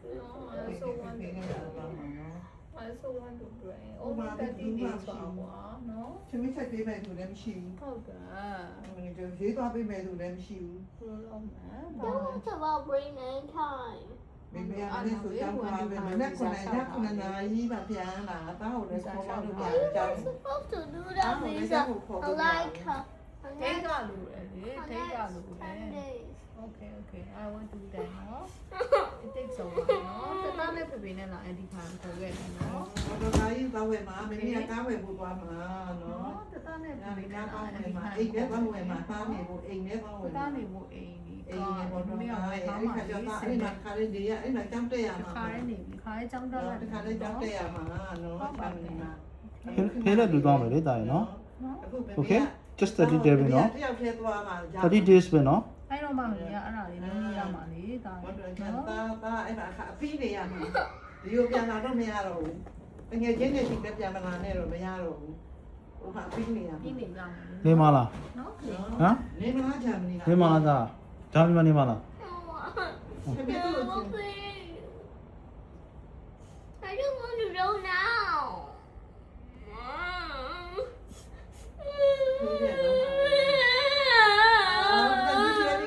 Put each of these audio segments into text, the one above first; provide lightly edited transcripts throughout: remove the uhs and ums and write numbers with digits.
I also want to bring. Oh, my 30 days ပါကွာနော် ချမစ်ချက်ပေးမယ်သူလည်းမရှိဘူး ဟုတ်ကဲ့ မင်းတို့ဈေးသွားပေးမယ်သူလည်းမရှိဘူး ဘယ်လိုလုပ်မလဲ Don't about bring any time. မိမရလည်းဆိုကြောင်းသွားပဲမနေ့က9နာရီမှပြန်လာတာကိုလည်းခေါ်ပါလို့ပြန်ကြောင်း Supposed to do that, Lisa. I like her. ထိတ်ကလူတယ်လေထိတ်ကလူတယ် days. Okay I want to do that နော် it takes a while နော်တသားနဲ့ဖေနဲ့လာအဒီခါခေါ်ခဲ့တယ်နော် တော်တော်ကြီးသွားဝယ်မှာမင်းကကားဝယ်ဖို့သွားမှာနော် တသားနဲ့ ဒါ ဖေ လေး နဲ့ ကား လာ ကောင်း အ ဝယ် ဒီ မှာ ခါ အိမ်ထဲသွားဝယ်မှာသားနေဖို့အိမ်ထဲသွားဝယ် တ မှာ သားနေဖို့အိမ်ဒီ အိမ်ထဲပေါ်တော့သားအဲ့ခါကျတော့အဲ့မှာခါလေးတွေအဲ့မှာကြောင်းတက်ရမှာ ခါရဲနေပြီခါရဲចောင်းတက်လာ တခါလေးကြောင်းတက်ရမှာနော်ပါမနေမှာ ဖေးလက်လူသွားမယ်လေတာရနော် အခုပဲ Okay just 30 days ပဲနော် တယောက်ထဲသွားမှာ 30 days ပဲနော် အဲ့တော့မှလေအဲ့ဒါလေးလုံးရမှာလေဒါ ဘာလို့လဲ နော် တာအဲ့ဒါအပီးနေရမှာဒီကိုပြန်လာတော့မရတော့ဘူးတကယ်ချင်းနဲ့ရှိတဲ့ပြန်မလာနဲ့တော့မရတော့ဘူးဟိုကအပီးနေရမှာ ပြီးနေကြမှာ နေမလား နော် ဟမ် နေမလားဂျာမနီ နေမလားသာဂျာမနီမှာနေမလား I don't want to. I don't want to go now.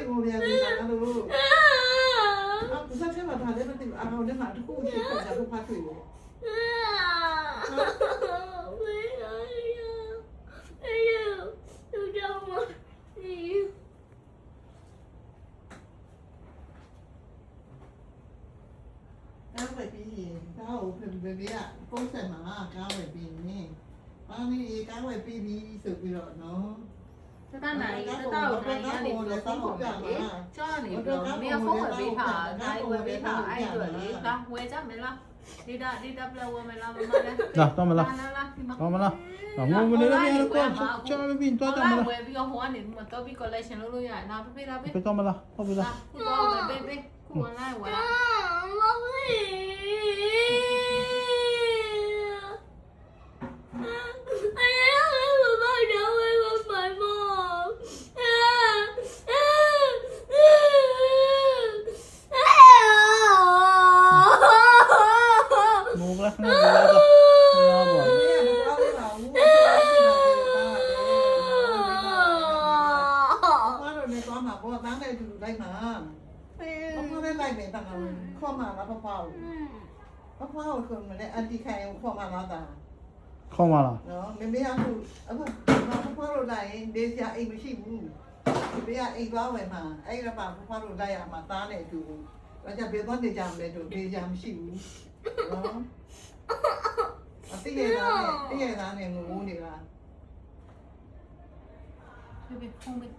ကိုပြန်လာလို့ဆက်ဆက်မှာဒါလည်းမသိဘူးအောင်လည်းမှာတခုရှိတယ်ဒါကိုဖတ်တွေ့တယ် You don't want me. ကားဝယ်ပြီးရင်ကားကိုဖေဖေကပုံစံမှာကားဝယ်ပြီးနေဘာနေကားဝယ်ပြီးပြီဆိုပြီးတော့နော် တတနိုင်တတကိုနိုင်ရနေလို့ဖုန်းပေါ်မှာလေကြောက်နေပြီးတော့မင်းဖုန်းဝယ်ပေးတာနိုင်ဝယ်ပေးတာအဲ့အတွက်လေလာဝယ်ကြမယ်လားဒေတာပလက်ဝယ်မယ်လားမမလဲ လာတော့မလား လာဒီမှာ တော့မလားငိုမနေလည်းရတော့ချာမပြီးတော့တယ်မလား ဝယ်ပြီးတော့ဟိုကနေမတော်ပြီး collection လုပ်လို့ရတယ်နာဖေးတာဖေး ဖေးတော့မလားဟုတ်ပြီလား ခုတော့ဝယ်ပေးခုဝင်လိုက်ဝယ်လာ I don't have a away with my mom. ငိုကလည်းနေရတော့လာပါ မင်းကဘာလို့လာဘူးဘာလို့လဲသွားမှာပေါ့တန်းတဲ့သူလိုက်မှာဘာလို့လဲလိုက်မယ်တန်းခေါ်မှာလားပပကိုခေါ်မလဲအန်တီခိုင်ကိုခေါ်မှာလားတာ ခေါ်မလား နော်မမေအခုပပလို့လိုက်ရင်ဒေးစရာအိမ်မရှိဘူးဘေးကအိမ်သွားဝယ်မှာအဲ့ဒါပါပပလို့လိုက်ရမှာတားနေသူဘာကြောင့်ဘေးသွားနေကြမလဲတို့ဒေးစရာမရှိဘူးနော်အတိရသားနဲ့ငိုနေလား ဖေးဖုန်းပေး